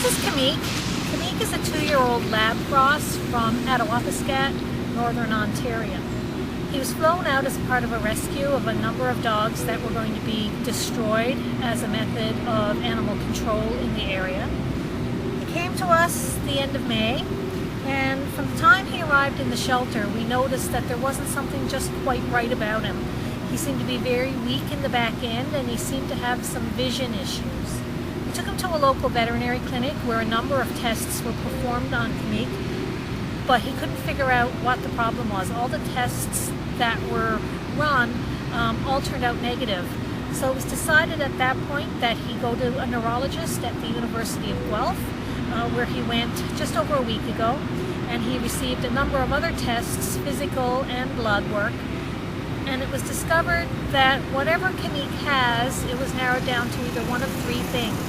This is Kamik. Kamik is a 2-year-old lab cross from Attawapiskat, Northern Ontario. He was flown out as part of a rescue of a number of dogs that were going to be destroyed as a method of animal control in the area. He came to us the end of May, and from the time he arrived in the shelter, we noticed that there wasn't something just quite right about him. He seemed to be very weak in the back end, and he seemed to have some vision issues. We took him to a local veterinary clinic where a number of tests were performed on Kamik, but he couldn't figure out what the problem was. All the tests that were run all turned out negative. So it was decided at that point that he go to a neurologist at the University of Guelph, where he went just over a week ago, and he received a number of other tests, physical and blood work, and it was discovered that whatever Kamik has, it was narrowed down to either one of three things.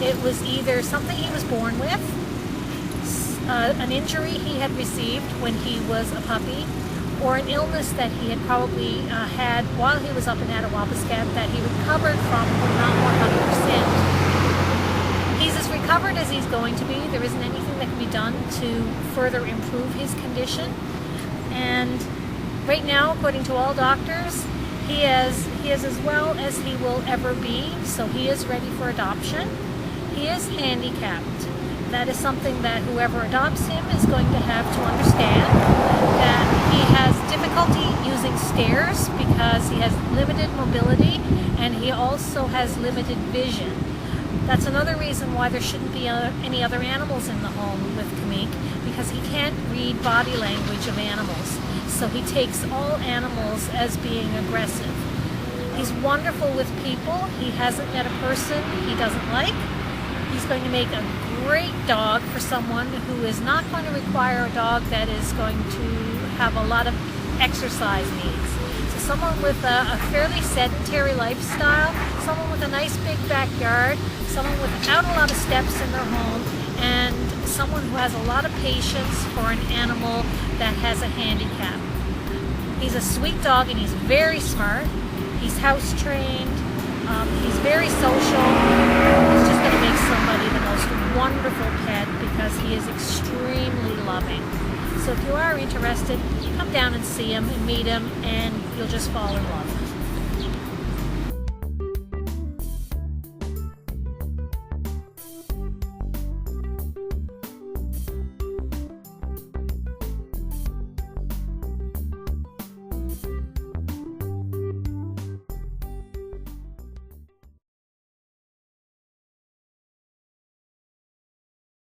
It was either something he was born with, an injury he had received when he was a puppy, or an illness that he had probably had while he was up in Attawapiskat that he recovered from, but not 100%. He's as recovered as he's going to be. There isn't anything that can be done to further improve his condition. And right now, according to all doctors, he is as well as he will ever be, so he is ready for adoption. He is handicapped. That is something that whoever adopts him is going to have to understand, that he has difficulty using stairs because he has limited mobility and he also has limited vision. That's another reason why there shouldn't be any other animals in the home with Kamik, because he can't read body language of animals. So he takes all animals as being aggressive. He's wonderful with people. He hasn't met a person he doesn't like. He's going to make a great dog for someone who is not going to require a dog that is going to have a lot of exercise needs. So someone with a fairly sedentary lifestyle, someone with a nice big backyard, someone without a lot of steps in their home, and someone who has a lot of patience for an animal that has a handicap. He's a sweet dog and he's very smart. He's house trained. He's very social. He's just going to make somebody the most wonderful pet because he is extremely loving. So if you are interested, come down and see him and meet him, and you'll just fall in love.